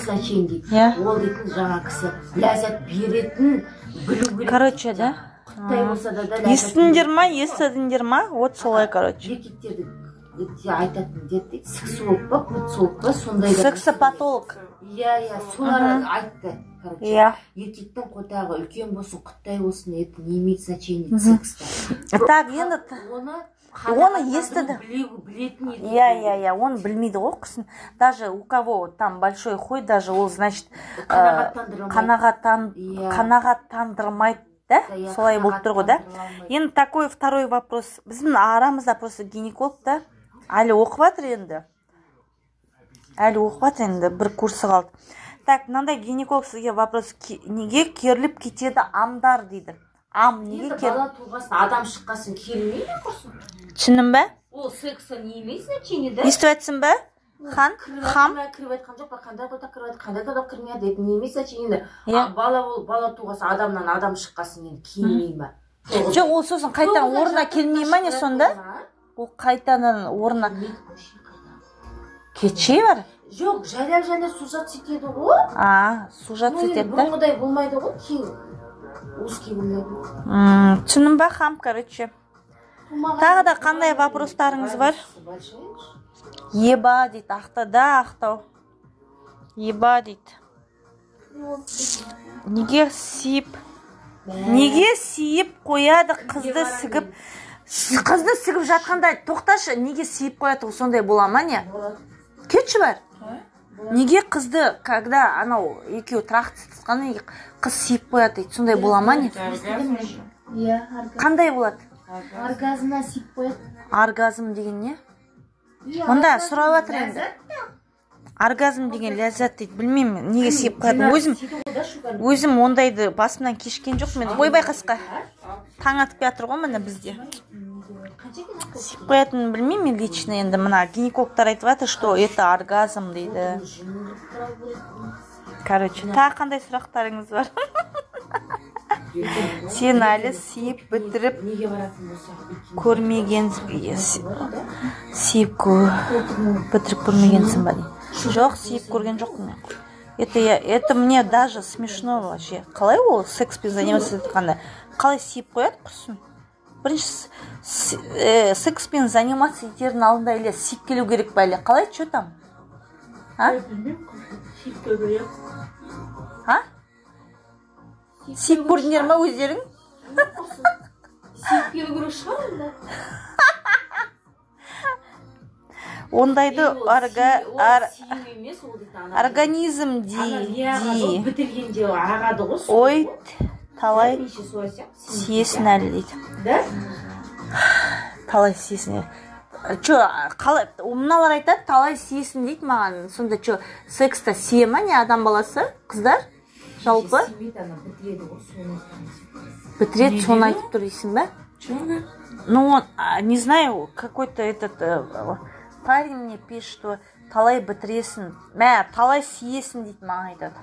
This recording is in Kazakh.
значение дейді. Ол дейтін жаңа кісі ләззат беретін білу керек. Короче, да? Қытай болса да естіңдер ма, естідіңдер ма? Вот солай, короче. Еркектерді айтатын дейді, сексолог па, патолог па, сондай. Сексопатолог. Иә, солар айтты. Иә. Еркектің қотағы үлкен болсын, Қытай болсын, это не имеет значения секста. Так, енді оны естіді. Білетін еді. Иә, оны білмейді ғой қысын. Даже у кого там большой хуй, даже ол, значит, қанағаттандырмайды, да? Солай болып тұр ғой, да? Енді такой второй вопрос. Біздің арамызда просто гинеколог, да? Әлі оқып жатыр енді. Бір курсы қалды. Так, мынандай гинеколог сізге вопрос. Неге керіліп кетеді амдар дейді? Ам неге керіліп? Бала туғасын, адам шыққасын керілмейді құрсын. Түсіндің бе? Ол секса не имеет значения, да? Естіп айтсын ба? Хам? Кіріп айтқан жоқ па, қандай тота кіріп айтқан, қандай тота кірмейді, это не имеет значения. Бала туғасын, адамнан адам шыққасын, енді келмей ма? Жоқ, ол сосын қайтадан орнына келмей ма не сонда? Ол қайтадан орнына кетшей бар? Жоқ, жайлап сужат етеді ғой. Сужат етеді, да? Бұрынғыдай болмайды ғой, кейін узкий болмайды. Түсінім ба, хам, короче. Тағы да қандай вопростарыңыз бар? Еба дейді, ақтау. Еба дейді. Неге сиіп қояды қызды сігіп? Қызды сігіп жатқанда тоқташы, неге сиіп қояды, сондай бола ма не? Кетші бар? Неге қызды, когда анау екеу тұрақты тұтқаны қыз сиіп қояды дейді, сондай бола ма не? Қандай болады? Оргазмна сиіп қояды. Оргазм деген не? Онда сұрап жатыр енді. Оргазм деген ләззат дейді, білмеймін, неге сиіп қояды. Өзім ондайды басымнан кешкен жоқ мен. Ойбай қасқа. Таң атып жатыр ғой міне бізде. Сиіп қоятынын білмеймін лично енді. Мына гинекологтар айтып жатыр, что это оргазм дейді. Короче, тағы қандай сұрақтарыңыз бар? Сен әлі сиіп бітіріп көрмегенсің. Сиіп бітіріп көрмегенсің ба дейді. Жоқ, сиіп көрген жоқпын. Это мне даже смешно вообще. Қалай ол секспен заниматься етқанда? Қалай сиіп қояды құрсын? Бірінші секспен заниматься етердің алдында әлі сиіп келу керек ба әлі? Қалай, что там? Сиіп көрдіңдер ма өздерің? Сиіп келу керек шығар онда. Ондайды организм бітіргенде ағады ғой. Ой, талай сиесін әлі дейді. Да? Талай сиесін әлі. Мыналар айтады, талай сиесін дейді маған. Сонда секста сие ма не адам баласы? Қыздар? Жалпы? Бітіреді, соны айтып тұр дейсің ба? Ну, не знаю, какой-то этот... Парень мне пишет, что талай бітіресін, талай сиесін дейді маған айтады.